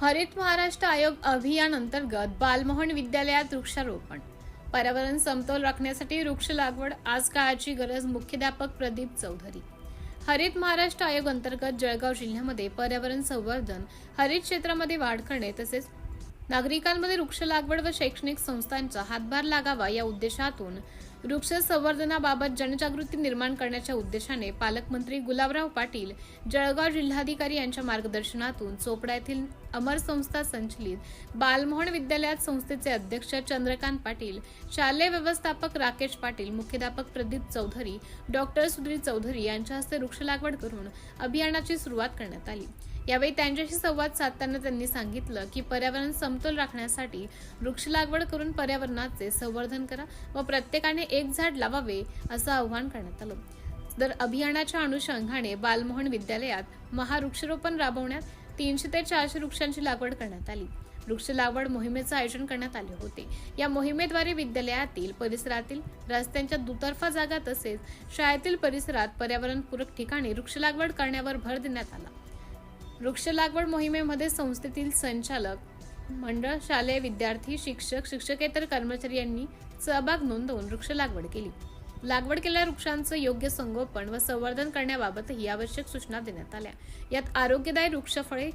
हरित महाराष्ट्र आयोग अभियान अंतर्गत बालमोहन विद्यालयात वृक्षारोपण. पर्यावरण समतोल राखण्यासाठी वृक्ष लागवड आज काळाची गरज. मुख्याध्यापक प्रदीप चौधरी. हरित महाराष्ट्र आयोग अंतर्गत जळगाव जिल्ह्यामध्ये पर्यावरण संवर्धन, हरित क्षेत्रामध्ये वाढ करणे तसेच नागरिकांमध्ये वृक्ष लागवड व शैक्षणिक संस्थांचा हातभार लागावा या उद्देशातून वृक्ष संवर्धनाबाबत जनजागृती निर्माण करण्याच्या उद्देशाने पालकमंत्री गुलाबराव पाटील, जळगाव जिल्हाधिकारी यांच्या मार्गदर्शनातून चोपडा येथील अमर संस्था संचलित बालमोहन विद्यालयात संस्थेचे अध्यक्ष चंद्रकांत पाटील, शालेय व्यवस्थापक राकेश पाटील, मुख्याध्यापक प्रदीप चौधरी, डॉक्टर सुधीर चौधरी यांच्या हस्ते वृक्ष लागवड करून अभियानाची सुरुवात करण्यात आली. यावेळी त्यांच्याशी संवाद साधताना त्यांनी सांगितलं की पर्यावरण समतोल राखण्यासाठी वृक्ष लागवड करून पर्यावरणाचे संवर्धन करा व प्रत्येकाने एक झाड लावावे असं आवाहन करण्यात आलं. तर अभियानाच्या अनुषंगाने बालमोहन विद्यालयात महावृक्षारोपण राबवण्यात 300 ते 400 वृक्षांची लागवड करण्यात आली. वृक्ष लागवड मोहिमेचं आयोजन करण्यात आले होते. या मोहिमेद्वारे विद्यालयातील परिसरातील रस्त्यांच्या दुतर्फा जागा तसेच शाळेतील परिसरात पर्यावरणपूरक ठिकाणी वृक्ष लागवड करण्यावर भर देण्यात आला. वृक्ष लागवड मोहिमेमध्ये संस्थेतील संचालक मंडळ, शालेय विद्यार्थी, शिक्षक, शिक्षकेतर कर्मचारी यांनी सहभाग नोंदवून वृक्ष लागवड केली. लागवड केलेल्या वृक्षांचं योग्य संगोपन व संवर्धन करण्याबाबतही आवश्यक सूचना देण्यात आल्या. यात आरोग्यदायी वृक्षफळे,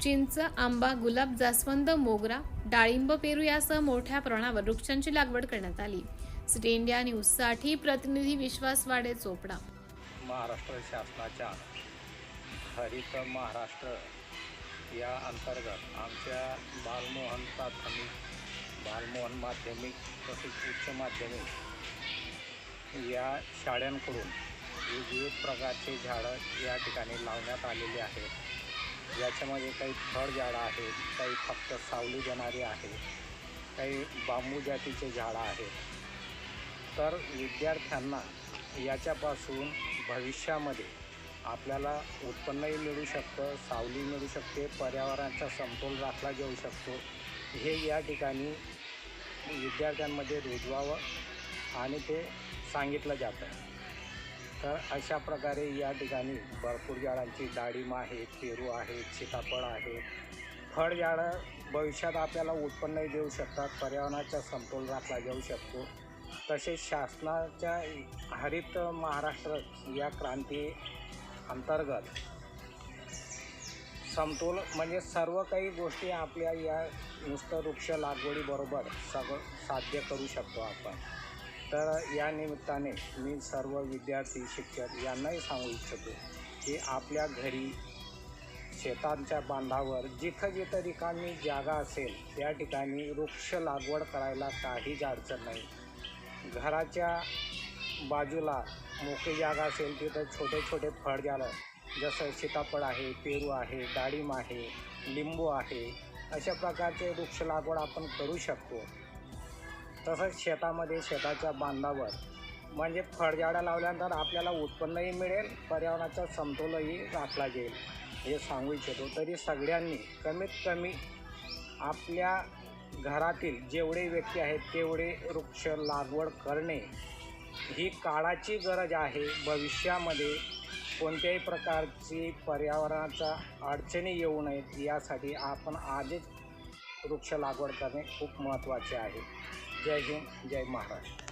चिंच, आंबा, गुलाब, जास्वंद, मोगरा, डाळिंब, पेरू यासह मोठ्या प्रमाणावर वृक्षांची लागवड करण्यात आली. सिटी इंडिया न्यूजसाठी प्रतिनिधी विश्वास वाडे, चोपडा. महाराष्ट्र शासनाच्या हरित महाराष्ट्र या अंतर्गत आमच्या बालमोहन प्राथमिक, बालमोहन माध्यमिक तसेच उच्च माध्यमिक या शाळांकडून विविध प्रकारचे झाडं या ठिकाणी लावण्यात आलेली आहेत. याच्यामध्ये काही फळ झाडं आहेत, काही फक्त सावली देणारी आहेत, काही बांबू जातीचे झाडं आहेत. तर विद्यार्थ्यांना याच्यापासून भविष्यामध्ये आपल्याला उत्पन्नही मिळू शकतं, सावली मिळू शकते, पर्यावरणाचा समतोल राखला जाऊ शकतो. हे या ठिकाणी विद्यार्थ्यांमध्ये रुजवावं आणि ते सांगितलं जातं. तर अशा प्रकारे या ठिकाणी भरपूर झाडांची डाळिंब आहेत, पेरू आहेत, सीताफळ आहेत. फळ झाडं भविष्यात आपल्याला उत्पन्नही देऊ शकतात, पर्यावरणाचा समतोल राखला जाऊ शकतो. तसेच शासनाच्या हरित महाराष्ट्र या क्रांती अंतर्गत समतोल म्हणजे सर्व काही गोष्टी आपल्या या नुसतं वृक्ष लागवडीबरोबर सगळं साध्य करू शकतो आपण. तर या निमित्ताने मी सर्व विद्यार्थी, शिक्षक यांनाही सांगू इच्छितो की आपल्या घरी, शेतांच्या बांधावर जिथं जिथं रिकामी जागा असेल त्या ठिकाणी वृक्ष लागवड करायला काहीच अडचण नाही. घराच्या बाजूला मोकळी जागा असेल तिथं छोटे छोटे फळ झाडं जसं सीताफळ आहे, पेरू आहे, डाळिंब आहे, लिंबू आहे, अशा प्रकारचे वृक्ष लागवड आपण करू शकतो. तसंच शेतामध्ये, शेताच्या बांधावर म्हणजे फळझाडं लावल्यानंतर आपल्याला उत्पन्नही मिळेल, पर्यावरणाचा समतोलही राखला जाईल हे सांगू इच्छितो. तरी सगळ्यांनी कमीत कमी आपल्या घरातील जेवढे व्यक्ती आहेत तेवढे वृक्ष लागवड करणे ही काळाची गरज आहे. भविष्यामध्ये कोणत्याही प्रकारची पर्यावरणाचा अडचणी येऊ नयेत यासाठी आपण आजच वृक्ष लागवड करणे खूप महत्त्वाचे आहे. जय हिंद, जय महाराष्ट्र.